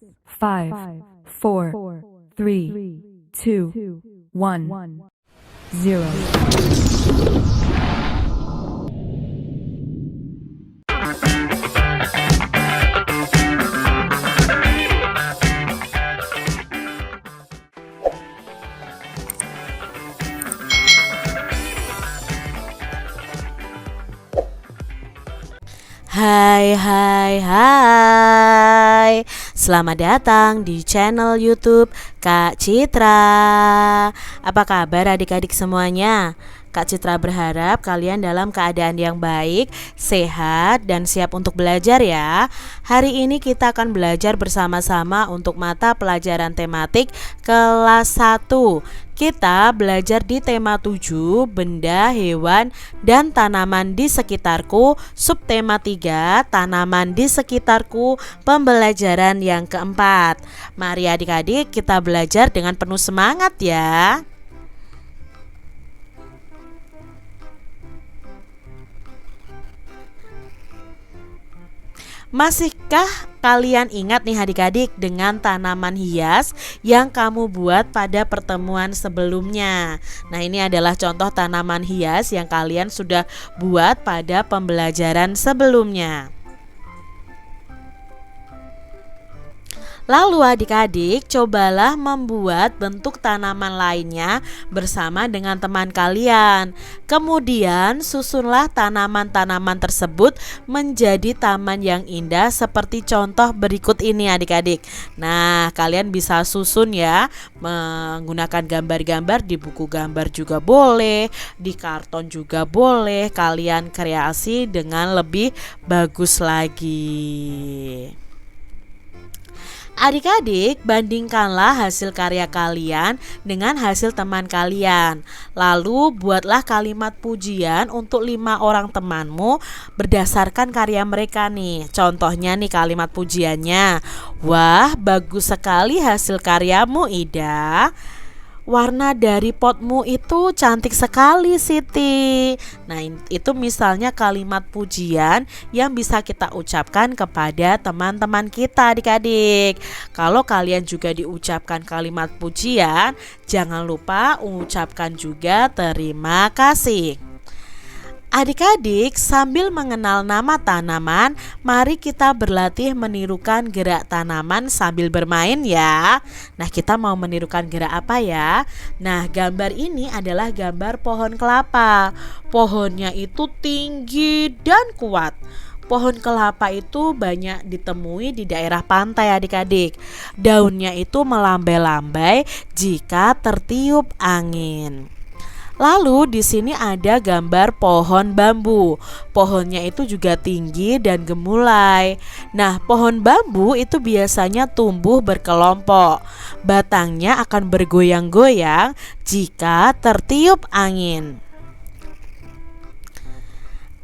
5, 4, 3, 2, 1, 0. Hai hai hai, selamat datang di channel YouTube Kak Citra. Apa kabar adik-adik semuanya? Kak Citra berharap kalian dalam keadaan yang baik, sehat, dan siap untuk belajar ya. Hari ini kita akan belajar bersama-sama untuk mata pelajaran tematik kelas 1. Kita belajar di tema 7, benda, hewan, dan tanaman di sekitarku. Subtema 3, tanaman di sekitarku, pembelajaran yang keempat. Mari adik-adik kita belajar dengan penuh semangat ya. Masihkah kalian ingat nih adik-adik dengan tanaman hias yang kamu buat pada pertemuan sebelumnya? Nah, ini adalah contoh tanaman hias yang kalian sudah buat pada pembelajaran sebelumnya. Lalu adik-adik cobalah membuat bentuk tanaman lainnya bersama dengan teman kalian. Kemudian susunlah tanaman-tanaman tersebut menjadi taman yang indah seperti contoh berikut ini adik-adik. Nah, kalian bisa susun ya, menggunakan gambar-gambar di buku gambar juga boleh, di karton juga boleh. Kalian kreasi dengan lebih bagus lagi. Adik-adik, bandingkanlah hasil karya kalian dengan hasil teman kalian. Lalu buatlah kalimat pujian untuk 5 orang temanmu berdasarkan karya mereka nih. Contohnya nih kalimat pujiannya. Wah, bagus sekali hasil karyamu, Ida. Warna dari potmu itu cantik sekali, Siti. Nah, itu misalnya kalimat pujian yang bisa kita ucapkan kepada teman-teman kita adik-adik. Kalau kalian juga diucapkan kalimat pujian, jangan lupa ucapkan juga terima kasih. Adik-adik, sambil mengenal nama tanaman, mari kita berlatih menirukan gerak tanaman sambil bermain ya. Nah, kita mau menirukan gerak apa ya? Nah, gambar ini adalah gambar pohon kelapa. Pohonnya itu tinggi dan kuat. Pohon kelapa itu banyak ditemui di daerah pantai adik-adik. Daunnya itu melambai-lambai jika tertiup angin. Lalu di sini ada gambar pohon bambu. Pohonnya itu juga tinggi dan gemulai. Nah, pohon bambu itu biasanya tumbuh berkelompok. Batangnya akan bergoyang-goyang jika tertiup angin.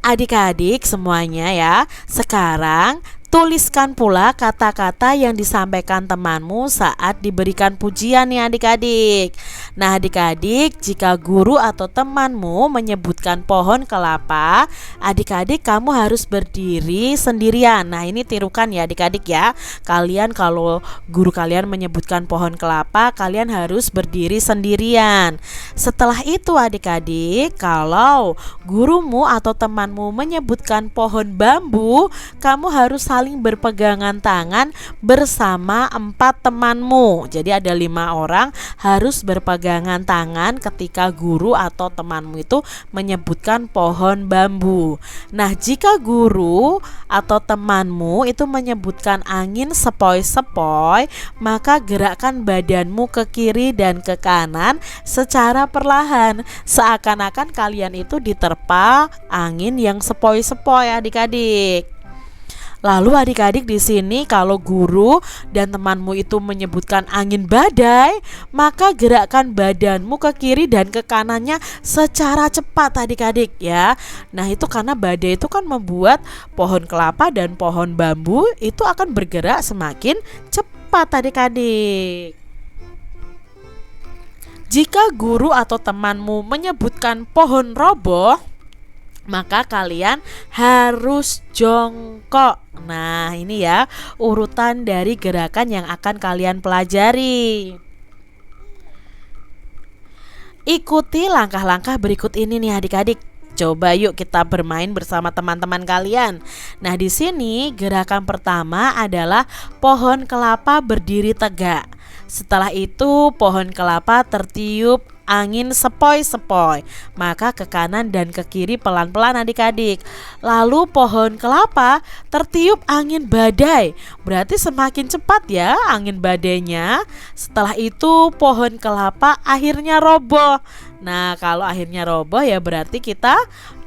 Adik-adik semuanya ya, sekarang tuliskan pula kata-kata yang disampaikan temanmu saat diberikan pujian nih adik-adik. Nah adik-adik, jika guru atau temanmu menyebutkan pohon kelapa, adik-adik kamu harus berdiri sendirian. Nah ini tirukan ya adik-adik ya. Kalian kalau guru kalian menyebutkan pohon kelapa, kalian harus berdiri sendirian. Setelah itu adik-adik, kalau gurumu atau temanmu menyebutkan pohon bambu, kamu harus saling berpegangan tangan bersama 4 temanmu. Jadi ada 5 orang harus berpegangan tangan ketika guru atau temanmu itu menyebutkan pohon bambu. Nah, jika guru atau temanmu itu menyebutkan angin sepoi-sepoi, maka gerakkan badanmu ke kiri dan ke kanan secara perlahan, seakan-akan kalian itu diterpa angin yang sepoi-sepoi adik-adik. Lalu adik-adik di sini kalau guru dan temanmu itu menyebutkan angin badai, maka gerakkan badanmu ke kiri dan ke kanannya secara cepat adik-adik ya. Nah itu karena badai itu kan membuat pohon kelapa dan pohon bambu itu akan bergerak semakin cepat adik-adik. Jika guru atau temanmu menyebutkan pohon roboh, maka kalian harus jongkok. Nah, ini ya urutan dari gerakan yang akan kalian pelajari. Ikuti langkah-langkah berikut ini nih adik-adik. Coba yuk kita bermain bersama teman-teman kalian. Nah, di sini gerakan pertama adalah pohon kelapa berdiri tegak. Setelah itu pohon kelapa tertiup angin sepoi-sepoi, maka ke kanan dan ke kiri pelan-pelan adik-adik. Lalu pohon kelapa tertiup angin badai, berarti semakin cepat ya angin badainya. Setelah itu pohon kelapa akhirnya roboh. Nah, kalau akhirnya roboh ya berarti kita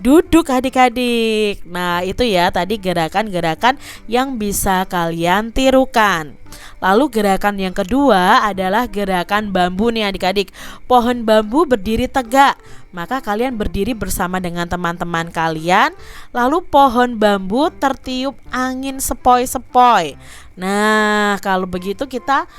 duduk adik-adik. Nah, itu ya tadi gerakan-gerakan yang bisa kalian tirukan. Lalu gerakan yang kedua adalah gerakan bambu nih adik-adik. Pohon bambu berdiri tegak, maka kalian berdiri bersama dengan teman-teman kalian. Lalu pohon bambu tertiup angin sepoi-sepoi. Nah, kalau begitu kita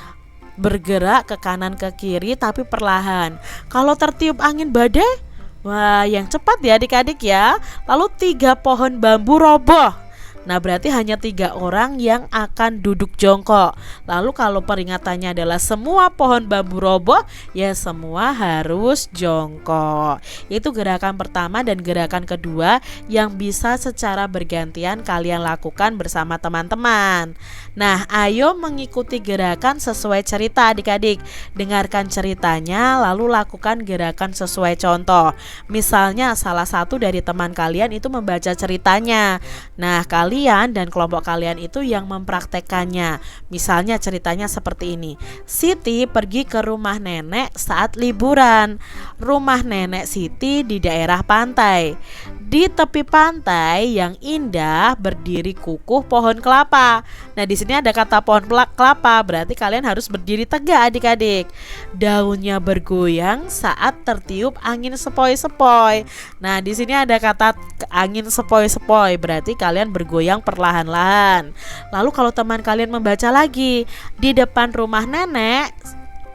bergerak ke kanan ke kiri tapi perlahan. Kalau tertiup angin badai, wah yang cepat ya adik-adik ya. Lalu 3 pohon bambu roboh. Nah, berarti hanya 3 orang yang akan duduk jongkok. Lalu kalau peringatannya adalah semua pohon bambu roboh, ya semua harus jongkok. Itu gerakan pertama dan gerakan kedua yang bisa secara bergantian kalian lakukan bersama teman-teman. Nah, ayo mengikuti gerakan sesuai cerita adik-adik. Dengarkan ceritanya lalu lakukan gerakan sesuai contoh. Misalnya salah satu dari teman kalian itu membaca ceritanya. Nah, kalian dan kelompok kalian itu yang mempraktekannya. Misalnya ceritanya seperti ini. Siti pergi ke rumah nenek saat liburan. Rumah nenek Siti di daerah pantai. Di tepi pantai yang indah berdiri kukuh pohon kelapa. Nah, di sini ada kata pohon kelapa, berarti kalian harus berdiri tegak adik-adik. Daunnya bergoyang saat tertiup angin sepoi-sepoi. Nah, di sini ada kata angin sepoi-sepoi, berarti kalian bergoyang perlahan-lahan. Lalu kalau teman kalian membaca lagi, di depan rumah nenek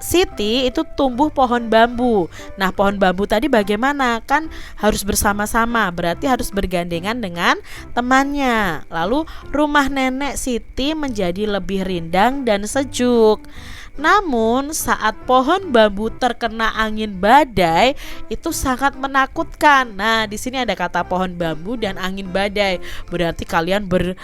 Siti itu tumbuh pohon bambu. Nah, pohon bambu tadi bagaimana? Kan harus bersama-sama, berarti harus bergandengan dengan temannya. Lalu rumah nenek Siti menjadi lebih rindang dan sejuk. Namun saat pohon bambu terkena angin badai itu sangat menakutkan. Nah, di sini ada kata pohon bambu dan angin badai. Berarti kalian berayun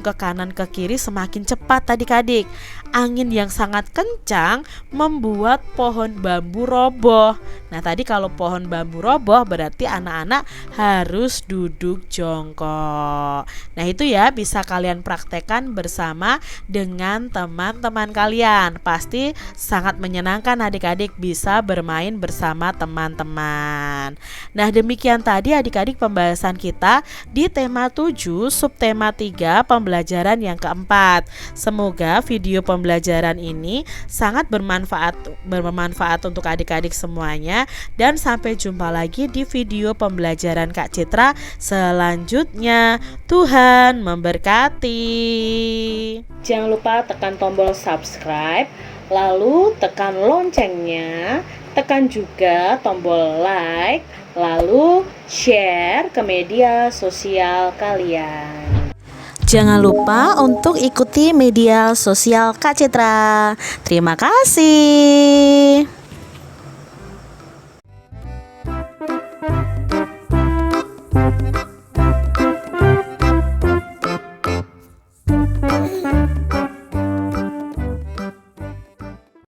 ke kanan ke kiri semakin cepat adik-adik. Angin yang sangat kencang membuat pohon bambu roboh. Nah, tadi kalau pohon bambu roboh berarti anak-anak harus duduk jongkok. Nah, itu ya bisa kalian praktekkan bersama dengan teman-teman kalian. Pasti sangat menyenangkan adik-adik bisa bermain bersama teman-teman. Nah, demikian tadi adik-adik pembahasan kita di tema 7 subtema 3 pembelajaran yang keempat. Semoga video pembelajaran ini sangat bermanfaat untuk adik-adik semuanya, dan sampai jumpa lagi di video pembelajaran Kak Citra selanjutnya. Tuhan memberkati. Jangan lupa tekan tombol subscribe, lalu tekan loncengnya, tekan juga tombol like, lalu share ke media sosial kalian. Jangan lupa untuk ikuti media sosial Kak Citra. Terima kasih.